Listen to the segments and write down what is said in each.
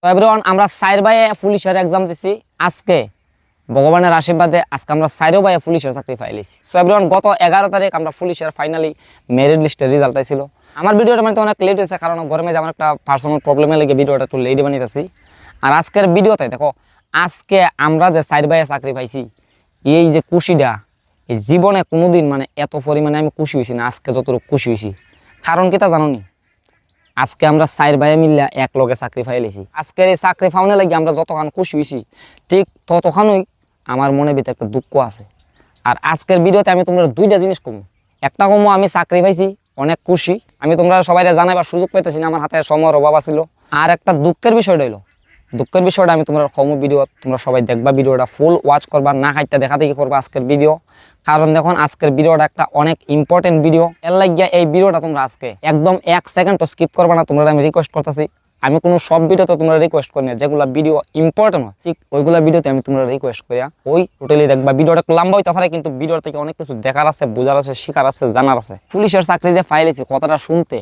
তো এভরিওয়ান আমরা 4 ভাইয়ে পুলিশের এক্সাম দিছি আজকে ভগবানের আশীর্বাদে আজকে আমরা 4 ভাইয়ে পুলিশের চাকরি পাইলিছি। সো এভরিওয়ান গত 11 তারিখ আমরা পুলিশের ফাইনালি মেরিট লিস্টের রেজাল্ট আইছিল। আমার ভিডিওটা মানে অনেক লেট হয়েছে কারণ গরমে আমার একটা পার্সোনাল প্রবলেমে লেগে ভিডিওটা একটু লেট বানিয়েছি। আর আজকের ভিডিওতে দেখো আজকে আমরা যে 4 ভাইয়ে চাকরি পাইছি এই যে খুশিটা এই জীবনে কোনোদিন মানে এত পরিমাণে আমি খুশি হয়েছি না আজকে যতটুকু খুশি হয়েছি। কারণ কি তা জানো নি, আজকে আমরা 4 ভাইয়ে মিললে এক লগে চাকরি পাইলেছি। আজকের এই চাকরি পাওয়ার লাগে আমরা যতক্ষণ খুশি হয়েছি ঠিক ততক্ষণই আমার মনে ভিতরে একটা দুঃখ আছে। আর আজকের ভিডিওতে আমি তোমরা দুইটা জিনিস কমু। একটা কমু আমি চাকরি পাইছি অনেক খুশি, আমি তোমরা সবাই জানাবার সুযোগ পাইতেছি না, আমার হাতে সময়ের অভাব ছিল। আর একটা দুঃখের বিষয়টা হইলো, দুঃখের বিষয়টা আমি তোমরা কমু ভিডিও তোমরা সবাই দেখবা, ভিডিওটা ফুল ওয়াচ করবা, না খাইতে দেখা দেখি করবা আজকের ভিডিও। কারণ দেখুন আজকের ভিডিওটা একটা অনেক ইম্পর্টেন্ট ভিডিও, এর লাগিয়া এই ভিডিওটা তোমরা আজকে একদম 1 সেকেন্ড তো স্কিপ করবা না, তোমরা আমি রিকোয়েস্ট করতেছি। আমি কোনো সব ভিডিওতে তোমরা রিকোয়েস্ট করি না, যেগুলো ভিডিও ইম্পর্টেন্ট হয় ঠিক ওইগুলো ভিডিওতে আমি তোমরা রিকোয়েস্ট করিয়া ওই টোটালি দেখবা। ভিডিওটা একটু লম্বা হইতে পারে কিন্তু ভিডিওর থেকে অনেক কিছু দেখার আছে, বোঝার আছে, শিখার আছে, জানার আছে। পুলিশের চাকরি যে ফাইলেছি কথাটা শুনতে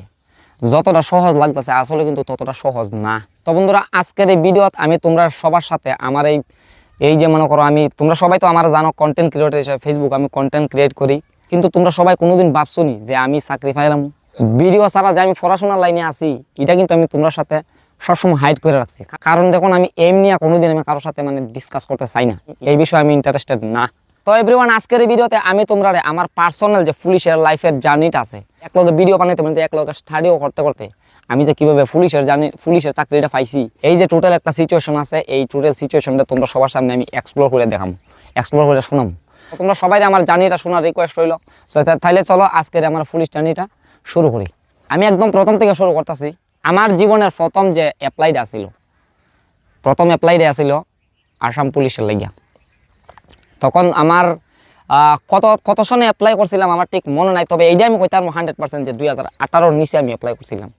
যতটা সহজ লাগতেছে আসলে কিন্তু ততটা সহজ না। তো বন্ধুরা আজকের এই ভিডিওতে আমি তোমরা সবার সাথে আমার এই যে মনে করো আমি তোমরা সবাই তো আমার জানো কন্টেন্ট ক্রিয়েটর হিসেবে ফেসবুক আমি কন্টেন্ট ক্রিয়েট করি, কিন্তু তোমরা সবাই কোনোদিন ভাবছো নি যে আমি চাকরি পাইলাম। ভিডিও ছাড়া যে আমি পড়াশোনার লাইনে আছি এটা কিন্তু আমি তোমরা সাথে সবসময় হাইড করে রাখছি। কারণ দেখুন আমি এমনি কোনোদিন আমি কারোর সাথে মানে ডিসকাস করতে চাই না, এই বিষয়ে আমি ইন্টারেস্টেড না। তো এভরিওয়ান আজকের এই ভিডিওতে আমি তোমরা আমার পার্সোনাল যে পুলিশের লাইফের জার্নিটা আছে একলগে ভিডিও বানাইতে বানাইতে একলগে স্টাডিও করতে করতে আমি যে কিভাবে পুলিশের চাকরিটা পাইছি, এই যে টোটাল একটা সিচুয়েশন আছে, এই টোটাল সিচুয়েশনটা তোমরা সবার সামনে আমি এক্সপ্লোর করে দেখাম, এক্সপ্লোর করে শোনাম। তোমরা সবাই আমার জার্নিটা শোনার রিকোয়েস্ট রইল। সো তাহলে চলো আজকের আমার পুলিশ জার্নিটা শুরু করি। আমি একদম প্রথম থেকে শুরু করতেছি। আমার জীবনের প্রথম যে অ্যাপ্লাইটা আসিল, প্রথম অ্যাপ্লাইটা আসিল আসাম পুলিশের লাগিয়া। তখন আমার কত সনে অ্যাপ্লাই করছিলাম আমার ঠিক মনে নাই, তবে এইটা আমি কইতাম 100% যে 2018-র নিচে আমি অ্যাপ্লাই করছিলাম।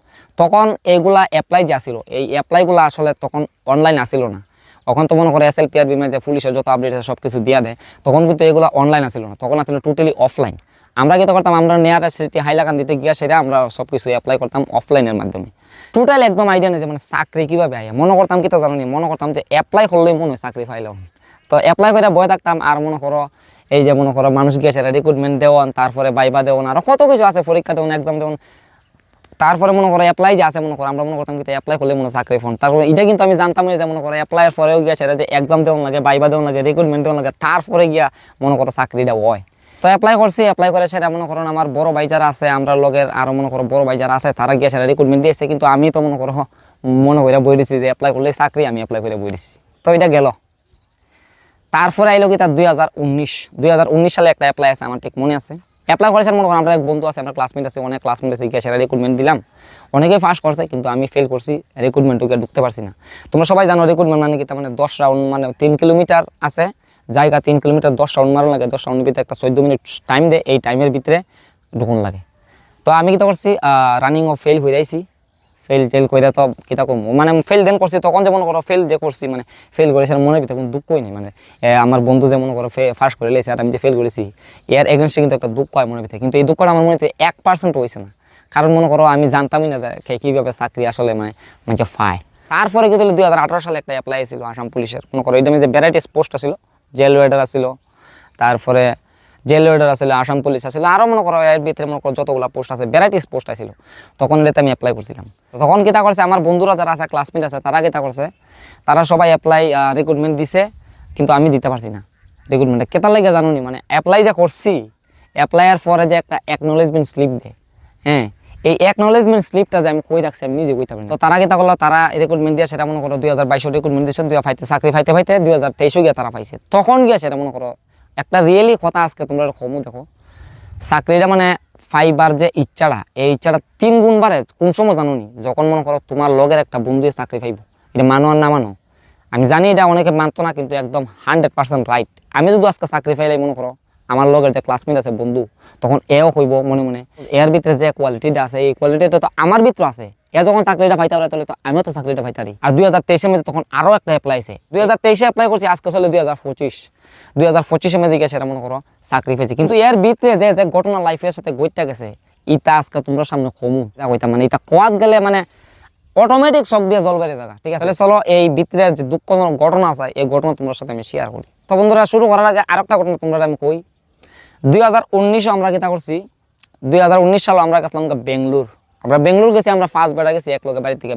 তখন এইগুলা অ্যাপ্লাই যে আসিল এই অ্যাপ্লাইগুলো আসলে তখন অনলাইন আসিল না। তখন তো মনে করে SLPR বিমে যে পুলিশের যত আপডেট আছে সব কিছু দিয়া দেয়, তখন কিন্তু এগুলো অনলাইন আসিল না, তখন আসলে টোটালি অফলাইন। আমরা কি করতাম, আমরা নিয়ারেস্ট সিটি হাইলাকান্দিতে গিয়া সেটা আমরা সব কিছু অ্যাপ্লাই করতাম অফলাইনের মাধ্যমে। টোটাল একদম আইডিয়া নেই যে মানে চাকরি কীভাবে আয়। মনে করতাম কি তো জানো নি, মনে করতাম যে অ্যাপ্লাই করলেই মনে হয় চাকরি পাইলাম। তো অ্যাপ্লাই করে বয়ে থাকতাম আর মনে করো এই যে মনে করো মানুষ গিয়েছে রিক্রুটমেন্ট দেওয়ান, তারপরে বাইবা দেওয়ান, আরও কত কিছু আছে, পরীক্ষা দেওয়ান, এক্সাম দেওয়ান, তারপরে মনে করো অ্যাপ্লাই যে আছে মনে করো আমরা মনে করতাম কিন্তু অ্যাপ্লাই করলে মনে চাকরি ফোন। তারপরে এটা কিন্তু আমি জানতাম না যে মনে করো অ্যাপ্লাইয়ের পরেও গিয়া সেটা যে এক্সাম দেওয়ান লাগে, বাইবা দেওয়ান লাগে, রিক্রুটমেন্ট দেওয়ান লাগে, তারপরে গিয়া মনে করো চাকরিটা হয়। তো অ্যাপ্লাই করছি, অ্যাপ্লাই করে সেটা মনে করো আমার বড় ভাই যারা আছে আমরা লগের আরও মনে করো বড় ভাই যারা আছে তারা গিয়া সেটা রিক্রুটমেন্ট দিয়েছে, কিন্তু আমি তো মনে করো করে বই দিচ্ছি যে অ্যাপ্লাই করলে চাকরি, আমি অ্যাপ্লাই করে বই দিচ্ছি। তো এটা গেল। তারপরে আইলো কি তার 2019 সালে একটা অ্যাপ্লাই আছে আমার ঠিক মনে আছে। অ্যাপ্লাই করেছেন মনে করেন আমরা এক বন্ধু আছে, আমরা ক্লাসমেট আছে, অনেক ক্লাসমেট আছে, গিয়ে সেটা রিক্রুটমেন্ট দিলাম। অনেকেই ফার্স্ট করছে কিন্তু আমি ফেল করছি, রিক্রুটমেন্টকে ঢুকতে পারছি না। তোমরা সবাই জানো রিক্রুটমেন্ট মানে কি, তার মানে 10 রাউন্ড মানে 3 কিলোমিটার আছে জায়গা, 3 কিলোমিটার 10 রাউন্ড মারণ লাগে, 10 রাউন্ডের ভিতরে একটা 14 মিনিট টাইম দেয়, এই টাইমের ভিতরে ঢুকুন লাগে। তো আমি কিতা করছি রানিংও ফেল হয়ে যাইছি, ফেল টেল করে তো কিতা কম মানে ফেল দেন করছি। তখন যে মনে করো ফেল যে করছি মানে ফেল করেছি আর মনের ভিতরে কোনো দুঃখই নেই, মানে আমার বন্ধু যে মনে করো ফার্স্ট করে লেছে আর আমি যে ফেল করেছি এর এগেনস্টে কিন্তু একটা দুঃখ হয় মনের ভিতরে, কিন্তু এই দুঃখটা আমার মনে 1% হয়েছে না। কারণ মনে করো আমি জানতামই না যে কীভাবে চাকরি আসলে মানে পায়। তারপরে কিন্তু 2018 সালে একটা অ্যাপ্লাই ছিল আসাম পুলিশের, মনে করো এটা যে ভ্যারাইটিস পোস্ট আসছিল, জেল ওয়েডার আসছিল, তারপরে জেল ওয়েডার আসলে আসাম পুলিশ আসলে আরও মনে করো এর ভিতরে মনে করো যতগুলো পোস্ট আছে ভ্যারাইটিস পোস্ট আসছিল। তখন এটাতে আমি অ্যাপ্লাই করছিলাম। তখন কিতা করছে আমার বন্ধুরা যারা আছে ক্লাসমেট আছে তারা কিতা করছে, তারা সবাই অ্যাপ্লাই রিক্রুটমেন্ট দিছে কিন্তু আমি দিতে পারছি না রিক্রুটমেন্টে। কেতার লাগে জানো নি, মানে অ্যাপ্লাই যে করছি অ্যাপ্লাইয়ের পরে যে একটা অ্যাকনোলেজমেন্ট স্লিপ দেয়, হ্যাঁ এই অ্যাকনোলেজমেন্ট স্লিপটা যে আমি কই রাখছি আমি নিজে কইতে পারি। তো তারা কিতা করলো, তারা রিক্রুটমেন্ট দিয়ে সেটা মনে করো 2022 রিক্রুটমেন্ট দিয়েছে, 2025 চাকরি পাইতে 2023 গিয়ে তারা পাইছে। তখন গিয়ে সেটা মনে করো একটা রিয়েলি কথা আজকে তোমরা কমু দেখো, চাকরিটা মানে ফাইবার যে ইচ্ছাটা এই ইচ্ছাটা 3 গুণ বাড়ে কোন সময় জানো নি, যখন মনে করো তোমার লগের একটা বন্ধু চাকরি পাইব। এটা মানো আর না মানো, আমি জানি এটা অনেকে মানতো না কিন্তু একদম 100% রাইট। আমি যদি আজকে চাকরি পাইলে মনে করো আমার লগের যে ক্লাসমেট আছে বন্ধু তখন এও কইব মনে মনে এর ভিতরে যে কোয়ালিটিটা আছে এই কোয়ালিটিটা তো আমার ভিতরে আছে, এ যখন চাকরিটা পাইতে পারে তাহলে তো আমিও তো চাকরিটা পাইতারি। আর 2023-এর মধ্যে তখন আরও একটা অ্যাপ্লাই আছে, 2023-এ অ্যাপ্লাই করছি, আজকে চলে 2025-এর মধ্যে গিয়ে সেটা মনে করো চাকরি পেয়েছি। কিন্তু এর ভিতরে যে ঘটনা লাইফের সাথে গইটা গেছে ইটা আজকে তোমরা সামনে কমু কইতাম, মানে এটা কোয়াত গেলে মানে অটোমেটিক শখ দিয়ে জল বেড়ে থাকা। ঠিক আছে, তাহলে চলো এই ভিতরের যে দুঃখজনক ঘটনা আছে এই ঘটনা তোমার সাথে আমি শেয়ার করি। তো বন্ধুরা, শুরু করার আগে আরেকটা ঘটনা তোমরা আমি কই। 2019 আমরা কিতা করছি, 2019 সালে আমরা গেছিলাম বেঙ্গলোর। আমরা বেঙ্গলোর গেছি, আমরা ফার্স্ট বেড়া গেছি এক লোকের বাড়ি থেকে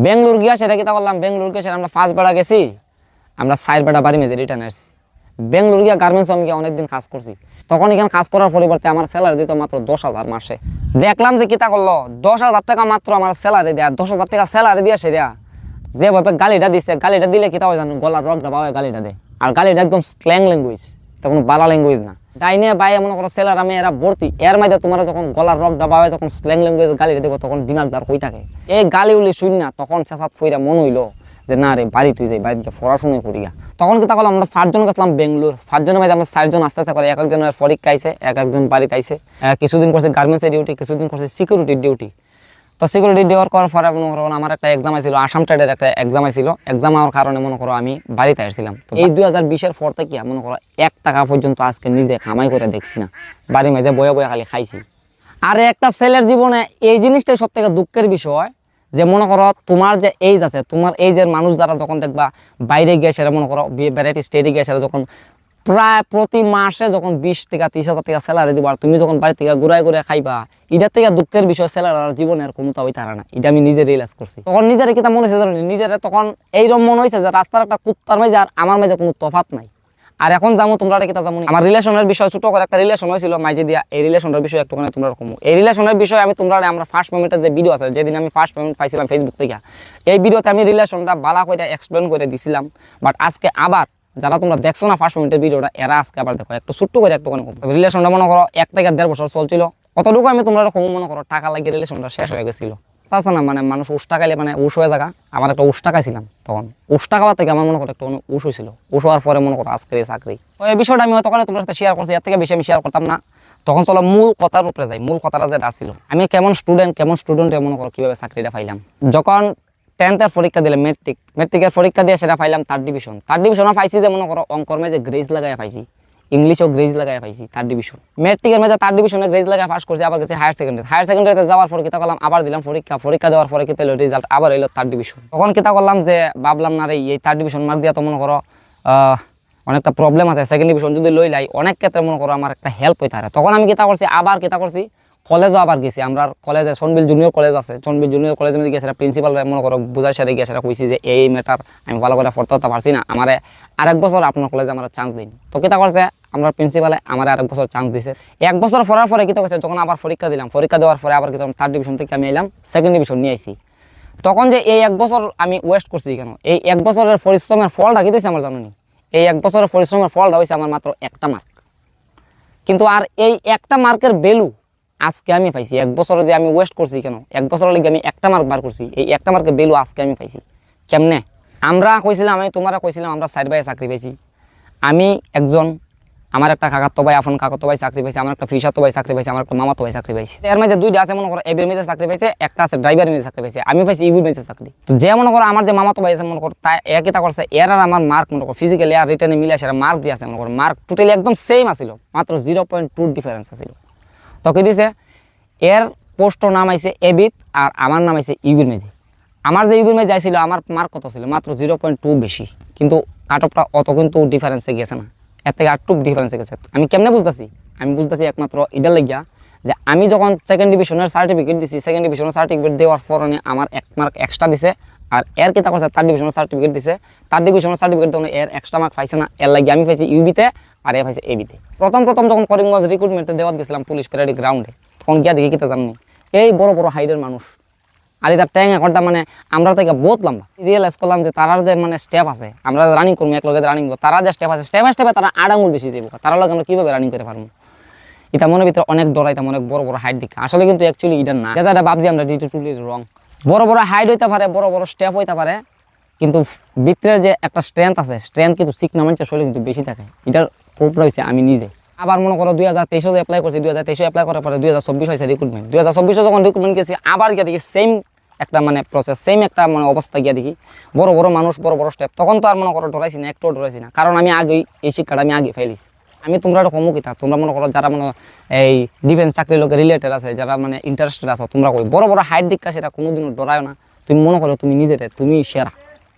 বেঙ্গলোর গিয়া সেটা কিতা করলাম, বেঙ্গলোর গিয়ে সেটা আমরা ফার্স্ট বেড়া গেছি, আমরা সাইড বেড়া বাড়ি মেজে রিটার্ন আসছি। বেঙ্গলোর গিয়া গার্মেন্টস আমি গিয়ে অনেকদিন কাজ করছি। তখন এখানে কাজ করার পরিবর্তে আমার স্যালারি দিত মাত্র 10,000 মাসে। দেখলাম যে কিতা করলো, 10,000 টাকা মাত্র আমার স্যালারি দেয়া, 10,000 টাকা স্যালারি দিয়া সেরা যেভাবে গালিটা দিচ্ছে, গালিটা দিলে কিতা হয় জানো, গলার রক ডাবা হয় গালিটা দেয়। আর গালিটা একদম স্ল্যাং ল্যাঙ্গুয়েজ, এটা কোনো বালা ল্যাঙ্গুয়েজ না। ডাইনে বাইরে মনে করো সেলার আমি এরা ভর্তি, এর মধ্যে তোমার যখন গলার রক ডাবা হয় তখন স্ল্যাং ল্যাঙ্গুয়েজ গালিটা দেবো, তখন দিমাগদার হয়ে থাকে। এই গালি উলি শুন না, তখন চেঁচাত ফইরা মন হইলো যে না রে বাড়ি তুই যাই, বাড়িতে পড়াশোনা করিয়া। তখন কিতা করলাম, আমরা 5 জন গেছিলাম বেঙ্গলোর। 5 জনের মধ্যে আমরা 4 জন আস্তে আস্তে করে এক একজনের পরীক্ষা আইছে, এক একজন বাড়িতে আইছে। কিছুদিন করছে গার্মেন্টসের ডিউটি, কিছুদিন করছে সিকিউরিটির ডিউটি। তো সিকিউরিটি ডিউটি করার পরে মনে করো আমার একটা এক্সাম আছিল, আসাম ট্রেডের একটা এক্সাম আছিল। এক্সাম হওয়ার কারণে মনে করো আমি বাড়িতে আসছিলাম। তো এই 2020-এর পর থেকে মনে করো 1 টাকা পর্যন্ত আজকে নিজে কামাই করে দেখছি না, বাড়ির মাঝে বয়ে বয়ে খালি খাইছি। আর একটা ছেলের জীবনে এই জিনিসটাই সব থেকে দুঃখের বিষয় যে মনে করো তোমার যে এইজ আছে, তোমার এইজের মানুষ যারা যখন দেখবা বাইরে গিয়ে সেটা মনে করো ভ্যারাইটি স্টেটে গিয়ে সেটা যখন প্রায় প্রতি মাসে যখন 20 থেকে 30,000 টাকা স্যালারি দিবা, আর তুমি যখন বাড়ি থেকে ঘুরাই খাইবা, এটার থেকে দুঃখের বিষয় স্যালারি আর জীবনের ক্ষমতা হইতে পারে না। এটা আমি নিজে রিয়েলাইজ করছি। তখন নিজের কিতা মনে হয়েছে, নিজের তখন এইরকম মনে হয়েছে যে রাস্তার একটা কুত্তার মাঝে আর আমার মাঝে কোনো তফাৎ নাই। আর এখন যাবো তোমরা কিতা যাবো, আমার রিলেশনের বিষয় ছোট করে একটা রিলেশন হয়েছিল মাঝে দিয়া, এই রিলেশনের বিষয় একটুখানি তোমরা কমো। এই রিলেশনের বিষয় আমি তোমরা আমরা ফার্স্ট পেমেন্টের যে ভিডিও আছে, যেদিন আমি ফার্স্ট পেমেন্ট পাইছিলাম ফেসবুক থেকে, এই ভিডিওতে আমি রিলেশনটা বালা করে এক্সপ্লেন করে দিছিলাম। বাট আজকে আবার যারা তোমরা দেখছো না ফার্স্ট পেমেন্টের ভিডিওটা, এরা আজকে আবার দেখো একটু ছোট্ট করে একটুখানি কম। রিলেশনটা মনে করো 1 থেকে 1.5 বছর চলছিল, অতটুকু আমি তোমরা কম মনে করো টাকা লাগিয়ে রিলেশনটা শেষ হয়ে গেছিল। তাছাড়া না মানে মানুষ উষ্টা খাইলে মানে উস হয়ে থাকা, আমার একটা উষ্টা খাইছিলাম তখন, উষ্টা খাওয়া থেকে আমার মনে করো একটা উস হয়েছিল, উস হওয়ার পরে মনে করো আজকের এই চাকরি। তো এই বিষয়টা আমি তখন তোমার সাথে শেয়ার করছি, এর থেকে বেশি আমি শেয়ার করতাম না। তখন চলো মূল কথার উপরে যাই, মূল কথাটা যেটা ছিল আমি কেমন স্টুডেন্ট মনে করো কিভাবে চাকরিটা পাইলাম। যখন 10th-এর পরীক্ষা দিলে মেট্রিকের পরীক্ষা দিয়ে সেটা পাইলাম 3rd ডিভিশন। 3rd ডিভিশনও পাইছি যে মনে করো অঙ্কর মেজে গ্রেজ লাগাই পাইছি, ইংলিশও গ্রেজ লাগাই পাইছি 3rd ডিভিশন। মেট্রিকের মেজে 3rd ডিভিশনে গ্রেজ লাগাই পাস করছি। আবার গেছি হায়ার সেকেন্ডারিতে যাওয়ার পর কিতা করলাম, আবার দিলাম পরীক্ষা দেওয়ার পরে কিতা হলো রেজাল্ট আবার এলো 3rd ডিভিশন। তখন কিতা করলাম যে ভাবলাম না রে এই 3rd ডিভিশন মার্ক দিয়া তো মনে করো অনেকটা প্রবলেম আছে, 2nd ডিভিশন যদি লই লাই অনেক ক্ষেত্রে মনে করো আমার একটা হেল্প হইতে পারে। তখন আমি কিতা করছি কলেজও আবার গেছি, আমরা কলেজে সনবিল জুনিয়র কলেজ আছে, সনবিল জুনিয়র কলেজের মধ্যে গিয়ে সেটা প্রিন্সিপাল মনে করো বুঝার সাথে গিয়ে সেটা কইছি যে এই ম্যাটার আমি ভালো করে পড়তে পারছি না, আমার আরেক বছর আপনার কলেজে আমার চান্স দিন। তো কিতা করছে আমরা প্রিন্সিপালে আমার আরেক বছর চান্স দিছে। 1 বছর পড়ার পরে কিতা করছে, যখন আবার পরীক্ষা দিলাম, পরীক্ষা দেওয়ার পরে আবার কিতা 3rd ডিভিশন থেকে আমি এলাম 2nd ডিভিশন নিয়ে আইছি। তখন যে এই 1 বছর আমি ওয়েস্ট করছি কেন, এই 1 বছরের পরিশ্রমের ফলটা কি হয়েছে আমার জানি, এই 1 বছরের পরিশ্রমের ফলটা হয়েছে আমার মাত্র 1টা মার্ক। কিন্তু আর এই 1টা মার্কের ভ্যালু আজকে আমি পাইছি। 1 বছরে যে আমি ওয়েস্ট করছি কেন, 1 বছরের লিগে আমি 1টা মার্ক বার করছি, এই 1টা মার্কের ভ্যালু আজকে আমি পাইছি কেমনে। আমরা কইছিলাম, আমি তোমরা কইছিলাম আমরা 4 ভাই চাকরি পাইছি। আমি একজন, আমার একটা কাকাতো ভাই, আপন কাকাতো ভাই চাকরি পাইছে, আমার একটা ফিসাতো ভাই চাকরি পাইছে, আমার একটা মামাতো ভাই চাকরি পাইছে। এর মাঝে 2টা আছে মনে করো এবির মেজে চাকরি পাইছে, একটা আছে ড্রাইভার মেজে চাকরি পাইছে, আমি পাইছি ইবির মেজে চাকরি। তো যে মনে করো আমার যে মামাতো ভাই আছে মনে করো তাই একই তা করছে, এর আর আমার মার্ক মনে করো ফিজিক্যালি আর রিটেনে মিলে সেটা মার্ক যে আছে মনে করো মার্ক টোটালি একদম সেম আছিল, মাত্র 0.2 ডিফারেন্স আছিল। তো কি দিছে, এর পোস্টর নাম আইছে এবিট আর আমার নাম আইছে ইবির মেজে। আমার যে ইবির মেজে আইছিল আমার মার্ক কত ছিল, মাত্র 0.2 বেশি, কিন্তু কাট অফটা অত কিন্তু ডিফারেন্সে গেছে না, এর থেকে আরটুক ডিফারেন্সে গেছে। আমি কেমনে বুঝতেছি, আমি বুঝতেছি একমাত্র এটার লাগিয়া যে আমি যখন 2nd ডিভিশনের সার্টিফিকেট দিছি, 2nd ডিভিশনের সার্টিফিকেট দেওয়ার পরে আমার 1 মার্ক এক্সট্রা দিছে, আর এর কিতা করছে 3rd ডিভিশনের সার্টিফিকেট দিছে, 3rd ডিভিশনের সার্টিফিকেট দেওয়া এর এক্সট্রা মার্ক পাইছে না, এর লাগে আমি পাইছি ইউবিতে আর এ পাইছে এবিতে। প্রথম যখন করিমগঞ্জ রিক্রুটমেন্টে দেওয়া গেছিলাম পুলিশ প্যারেডি গ্রাউন্ডে, তখন গিয়া দেখি কিতা জানি এই বড় হাইডের মানুষ, আর তার ট্যাং একটা মানে আমরা থেকে বহুত লম্বা। রিয়েলাইজ করলাম যে তারার যে মানে স্টেপ আছে, আমরা রানিং করবো এক লগে রানিং করবো, তারা যে স্টেপ আছে স্টেপে তারা 8 আঙুল বেশি দেবো, তারা লগে আমরা কীভাবে রানিং করে পারবো। এটা মনের ভিতরে অনেক ডরাইতাম, অনেক বড় হাইট দিকে, আসলে কিন্তু অ্যাকচুয়ালি এটা না, যেটা ভাবছি আমরা টুলি রং। বড় হাইট হইতে পারে, বড় স্টেপ হইতে পারে, কিন্তু ভিতরের যে একটা স্ট্রেংথ আছে, স্ট্রেংথ কিন্তু চিকনা মানুষের শরীরে কিন্তু বেশি থাকে। এটার প্রুফ রয়েছে আমি নিজে। আবার মনে করো 2023 অ্যাপ্লাই করছি, 2023 অ্যাপ্লাই করার পরে 2024 হয়েছে রিক্রুটমেন্ট। 2024 যখন রিক্রুটমেন্ট গেছি আবার গিয়ে দেখি সেম একটা মানে প্রসেস, সেম একটা মানে অবস্থা গিয়ে দেখি বড় মানুষ, বড় স্টেপ। তখন তো আর মনে করো ডরাইছি না, একটু ডরাইছি না, কারণ আমি আগেই এই শিক্ষাটা আমি আগে ফেলিছি। আমি তোমরা কমু কিতা তোমরা মনে করো যারা মনে এই ডিফেন্স চাকরির লোকের রিলেটেড আছে যারা মানে ইন্টারেস্টেড আছো তোমরা কই বড় বড় হাইট দিকা সেটা কোনোদিনও ডরায় না তুমি মনে করো তুমি নিজেরে তুমি সেরা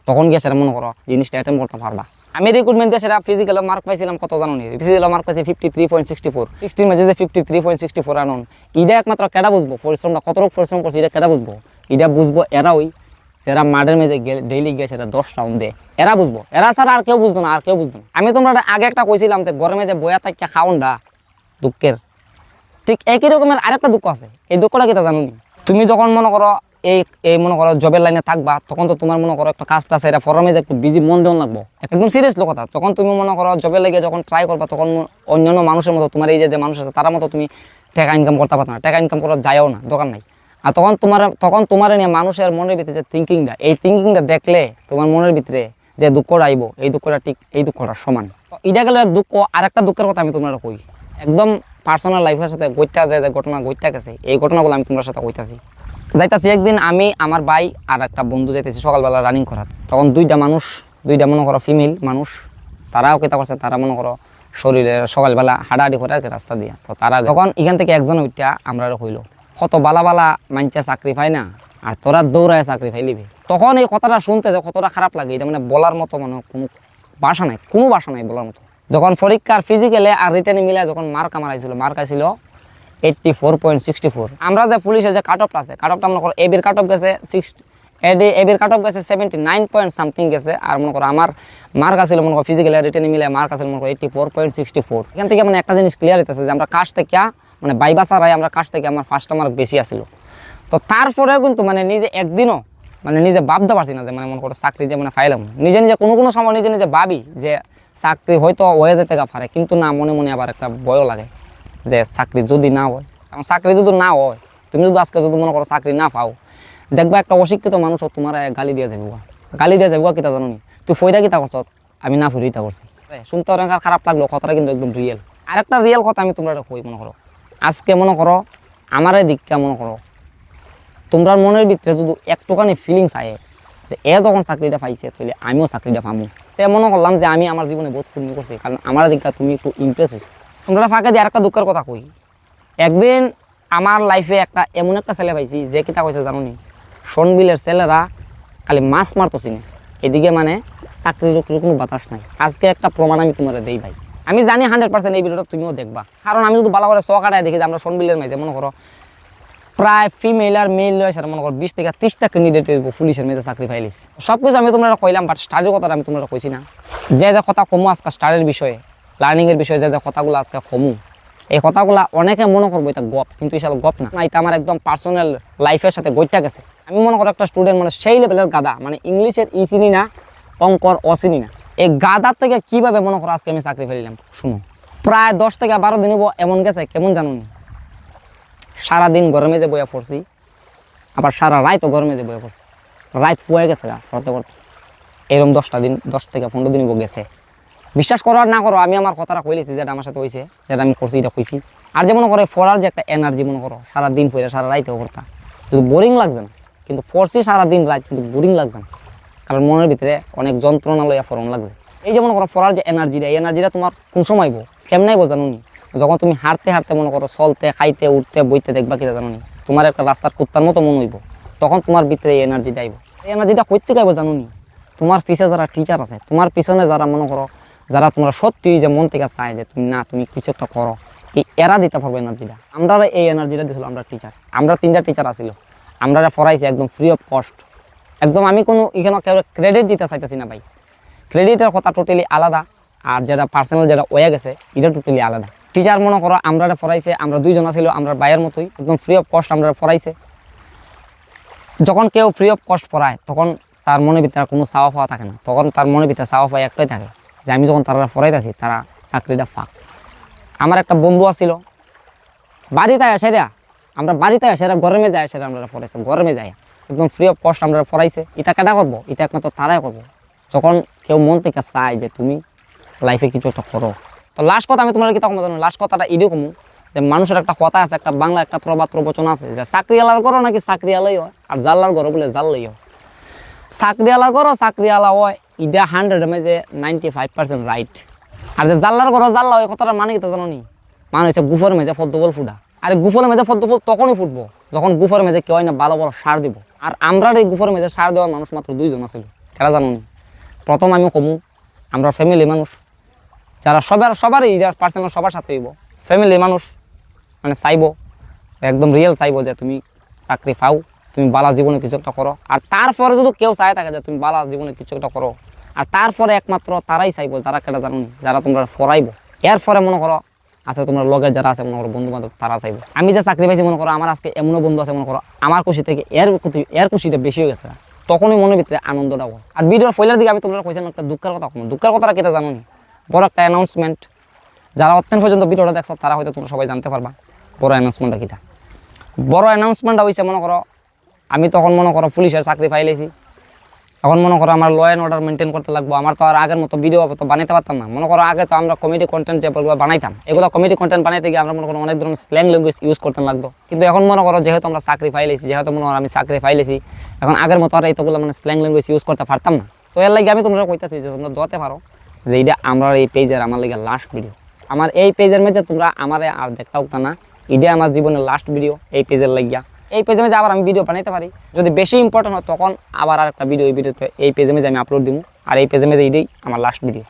তখন গিয়ে সেটা মনে করো জিনিসটা অ্যাটেম্প করতে পারবা আমি রিক্রুটমেন্ট দিয়ে সেটা ফিজিক্যাল মার্ক পাইছিলাম কত জানো নি ফিজিক্যাল মার্ক পাইছি 53.64 16 মাঝে যে 53.64 আনন এটা একমাত্র কেডা বুঝবো পরিশ্রমটা কতটুকু পরিশ্রম করছি এটা কেডা বুঝবো এটা বুঝবো এরা ওই যারা মাঠের মেঝে ডেইলি গিয়ে সেটা 10 রাউন্ড দেয় এরা বুঝবো এরা ছাড়া আর কেউ বুঝতো না আর কেউ বুঝতো না আমি তোমরা আগে একটা কইছিলাম যে গরমে যে বয়া তাকিয়া খাওয়ানটা দুঃখের ঠিক একই রকমের আরেকটা দুঃখ আছে এই দুঃখটা কিটা জানো নি তুমি যখন মনে করো এই মনে করো জবের লাইনে থাকবা তখন তো তোমার মনে করো একটা কাজটা আছে এটা ফরমে একটু বিজি মন দেওয়া লাগবো একদম সিরিয়াস কথা যখন তুমি মনে করো জবের লেগে যখন ট্রাই করবা তখন অন্যান্য মানুষের মতো তোমার এই যে মানুষ আছে তার মতো তুমি টাকা ইনকাম করতে পারতো না টাকা ইনকাম করা যায়ও না দরকার নাই আর তখন তোমার নিয়ে মানুষের মনের ভিতরে যে থিঙ্কিংটা এই থিঙ্কিংটা দেখলে তোমার মনের ভিতরে যে দুঃখটা আইব এই দুঃখটা ঠিক এই দুঃখটা সমান এটা গেল এক দুঃখ আর একটা দুঃখের কথা আমি তোমরা কই একদম পার্সোনাল লাইফের সাথে গইটা যে ঘটনা গইটা গেছে এই ঘটনাগুলো আমি তোমার সাথে কইতাছি যাইতাছি একদিন আমি আমার ভাই আর একটা বন্ধু যাইতেছি সকালবেলা রানিং করার তখন দুইটা মনে করো ফিমেল মানুষ তারাও কেতা করছে তারা মনে করো শরীরে সকালবেলা হাঁটাহাঁটি করে আর কি রাস্তা দিয়ে তো তারা যখন এখান থেকে একজন ওইটা আমরা হইলো কত বালা বালা মানছে চাকরি পায় না আর তোরা দৌড়ায় চাকরি পাইলিবি তখন এই কথাটা শুনতে যে কতটা খারাপ লাগে এটা মানে বলার মতো মানে কোনো ভাষা নাই বলার মতো যখন পরীক্ষার ফিজিক্যালে আর রিটার্নে মিলে যখন মার্ক আমার আইছিল 84.64 আমরা যে পুলিশের যে কাট অফটা আছে কাট অফটা মনে করো এবির কাট অফ গেছে 79 পয়েন্ট সামথিং গেছে আর মনে করো আমার মার্ক আছিল মনে করো ফিজিক্যাল রিটেনে মিলে মার্ক আছিল মনে করো 84.64 এখান থেকে মানে একটা জিনিস ক্লিয়ার হইতেছে যে আমরা কাজ থেকে মানে বাইবা ছাড়াই আমরা কাজ থেকে আমার ফার্স্টটা মার্ক বেশি আসিল তো তারপরেও কিন্তু মানে নিজে একদিনও মানে নিজে ভাবতে পারছি না যে মানে মনে করো চাকরি যে মানে ফাইলাম নিজে কোনো সময় নিজে ভাবি যে চাকরি হয়তো হয়ে যেতে পারে কিন্তু না মনে আবার একটা ভয়ও লাগে যে চাকরি যদি না হয় কারণ চাকরি যদি না হয় তুমি যদি আজকে যদি মনে করো চাকরি না পাও দেখবা একটা অশিক্ষিত মানুষ তোমার গালি দিয়ে যাবো কিতা জানো নি তুই ফইরা কিতা করছ আমি না ফইরা করছি শুনতে অনেক খারাপ লাগলো কথাটা কিন্তু একদম রিয়েল আর একটা রিয়েল কথা আমি তোমরা কই মনে করো আজকে মনে করো আমার দিকটা মনে করো তোমরা মনের ভিতরে যদি একটুখানি ফিলিংস আয়ে যে এ যখন চাকরিটা পাইছে তাহলে আমিও চাকরিটা পামু তাই মনে করলাম যে আমি আমার জীবনে বহুত পূর্ণ করছি কারণ আমার দিকটা তুমি একটু ইমপ্রেস হয়েছো তোমরা ফাঁকে দিয়ে আরেকটা দুঃখের কথা কই একদিন আমার লাইফে এমন একটা ছেলে পাইছি যে কিতা কইছে জানো নি সনবিলের ছেলেরা খালি মাছ মারতেছি না এদিকে মানে চাকরির কোনো বাতাস নাই আজকে একটা প্রমাণ আমি তোমার দেই ভাই আমি জানি 100% এই ভিডিওটা তুমিও দেখবা কারণ আমি যদি ভালো করে চকাটায় দেখি যে আমরা সনবিলের মাঝে মনে করো প্রায় ফিমেল আর মেল রয়েছে মনে করো 20 থেকে 30টা ক্যান্ডিডেট পুলিশের মেয়েদের চাকরি পাইলিস সব কিছু আমি তোমরা কইলাম বাট স্টাডির কথাটা আমি তোমরা কইছি না যে কথা কমু আজকে স্টাডির বিষয়ে লার্নিংয়ের বিষয়ে যে কথাগুলো আজকে কমু এই কথাগুলো অনেকে মনে করবো এটা গপ কিন্তু এসব গপ না এটা আমার একদম পার্সোনাল লাইফের সাথে গইটা গেছে আমি মনে করো একটা স্টুডেন্ট মানে সেই লেভেলের গাদা মানে ইংলিশের চিনি না অঙ্কর চিনি না এই গাদার থেকে কিভাবে মনে করো আজকে আমি চাকরি ফেলিলাম শুনো প্রায় 10 থেকে 12 দিন এমন গেছে কেমন জানুন সারাদিন গরমে যে বইয়া পড়ছি আবার সারা রাতও গরমে যে বইয়া পড়ছি রাত ফুয়ে গেছে করতে এরকম 10 থেকে 15 দিন গেছে বিশ্বাস করো আর না করো আমি আমার কথাটা কইলেছি যেটা আমার সাথে হয়েছে যেটা আমি করছি এটা কইছি আর যে মনে করো পড়ার যে একটা এনার্জি মনে করো সারাদিন পড়ে সারা রাইতেও পড়তা কিন্তু বোরিং লাগছে না কিন্তু পড়ছি সারাদিন রাত কিন্তু বোরিং লাগছে না কারণ মনের ভিতরে অনেক যন্ত্রণা লইয়া ফরম লাগছে এই যে মনে করো পড়ার যে এনার্জিটা এই এনার্জিটা তোমার কোন সময় কেমনাই জানো নি যখন তুমি হাঁটতে মনে করো চলতে খাইতে উঠতে বইতে দেখবা কিনা জানো নি তোমার একটা রাস্তার কুত্তার মতো মনে হইব তখন তোমার ভিতরে এই এনার্জিটা আইব এই এনার্জিটা কইতে গাইব জানো নি তোমার পিছে যারা টিচার আছে তোমার পিছনে যারা মনে করো যারা তোমরা সত্যি যে মন থেকে চায় যে তুমি কিছু একটা করো এরা দিতে পারবো এনার্জিটা আমরা এই এনার্জিটা দিয়েছিল আমরা টিচার আমরা 3টা টিচার আসিল আমরা পড়াইছি একদম ফ্রি অফ কস্ট একদম আমি কোনো এখানে কেউ ক্রেডিট দিতে চাইতেছি না ভাই ক্রেডিটের কথা টোটালি আলাদা আর যেটা পার্সোনাল যেটা হয়ে গেছে এটা টোটালি আলাদা টিচার মনে করো আমরা পড়াইছে আমরা 2 জন ছিল আমরা বাইরের মতোই একদম ফ্রি অফ কস্ট আমরা পড়াইছে যখন কেউ ফ্রি অফ কস্ট পড়ায় তখন তার মনের ভিতরে কোনো চাওয়া পাওয়া থাকে না তখন তার মনের ভিতরে চাওয়া পাওয়া একটাই থাকে যে আমি যখন তারা পড়াইতেছি তারা চাকরিটা পাক আমার একটা বন্ধু আছিল বাড়িতে আসে আমরা বাড়িতে আসে গরমে যায় সেটা আমরা পড়াইছি গরমে যায় একদম ফ্রি অফ কস্ট আমরা পড়াইছে এটা কেটা করবো এটা একমাত্র তারাই করবো যখন কেউ মন থেকে চায় যে তুমি লাইফে কিছু একটা করো তো লাস্ট কথা আমি তোমার কি তখন জানো লাস্ট কথাটা এদিকে কমু যে মানুষের একটা কথা আছে একটা বাংলা একটা প্রবাদ প্রবচন আছে যে চাকরিওয়ালার করো নাকি চাকরিওয়ালাই হয় আর জাল্লার ঘর বলে জাল্লাই হয় চাকরিওয়ালা করো চাকরিওয়ালা হয় এটা 100 এর মধ্যে 95% রাইট আর যে জাল্লার ঘর জাল্লা ওই কথাটা মানে কি জানো নি, মানে হচ্ছে গুফর মেঝে ফদ্দফল ফুটা। আর গুফর মেঝে ফদ্দফল তখনই ফুটবো যখন গুফর মেঝে কেউ না ভালো ভালো সার দিব। আর আমরা এই গুফর মেঝে সার দেওয়ার মানুষ মাত্র 2 জন আছিল। কেরা জানো নি? প্রথম আমি কমু আমরা ফ্যামিলি মানুষ যারা সবারই পার্সোনাল সবার সাথে হইব। ফ্যামিলি মানুষ মানে চাইবো একদম রিয়েল চাইবো যে তুমি চাকরি পাও, তুমি বালা জীবনে কিছু একটা করো। আর তারপরে যদি কেউ চায় থাকে যে তুমি বালা জীবনে কিছু একটা করো, আর তারপরে একমাত্র তারাই চাইবো যারা কেটা জানো যারা তোমরা ফরাইবো। এরপরে মনে করো আছে তোমরা লগের যারা আছে মনে করো বন্ধু বান্ধব তারা চাইবো। আমি যে চাকরি পাইছি মনে করো আমার আজকে এমনও বন্ধু আছে মনে করো আমার খুশি থেকে এর খুশিটা বেশি হয়ে গেছে, তখনই মনের ভিতরে আনন্দটা হয়। আর ভিডিওর ফয়লার দিকে আমি তোমরা কইছিলাম একটা দুঃখের কথা, দুঃখের কথাটা কেটা জানো নি? বড় একটা অ্যানাউন্সমেন্ট, যারা অত্যন্ত পর্যন্ত ভিডিওটা দেখছো তারা হয়তো তোমরা সবাই জানতে পারবা বড় অ্যানাউন্সমেন্টটা কিটা। বড় অ্যানাউন্সমেন্টটা হয়েছে মনে করো আমি তখন মনে করো পুলিশের চাকরি পাইলেছি। এখন মনে করো আমার ল অ্যান্ড অর্ডার মেনটেন করতে লাগবো। আমার তো আর আগের মতো ভিডিও তো বানাইতে পারতাম না। মনে করো আগে তো আমরা কমেডি কন্টেন্ট যেগুলো বানাইতাম এগুলো কমেডি কন্টেন্ট বানাইতে গিয়ে আমরা মনে করো অনেক ধরনের স্ল্যাং ল্যাঙ্গুয়েজ ইউজ করতে লাগতো। কিন্তু এখন মনে করো যেহেতু আমরা চাকরি পাইলেছি, যেহেতু মনে করো আমি চাকরি পাইলেছি, এখন আগের মতো আর এইগুলো মানে স্ল্যাং ল্যাঙ্গুয়েজ ইউজ করতে পারতাম না। তো এর লাগে আমি তোমরা কইতাছি যে তোমরা দোয়াতে পারো যে এইটা আমরা এই পেজের আমার লাগে লাস্ট ভিডিও। আমার এই পেজের মধ্যে তোমরা আমারে আর দেখতাও না, এটা আমার জীবনের লাস্ট ভিডিও এই পেজের লাগিয়া। এই পেজের মধ্যে আবার আমি ভিডিও বানাইতে পারি, যদি বেশি ইম্পর্টেন্ট হয় তখন আবার আর একটা ভিডিও এই ভিডিওতে এই পেজের মধ্যে আমি আপলোড দিব। আর এই পেজের মধ্যে এইটাই আমার লাস্ট ভিডিও।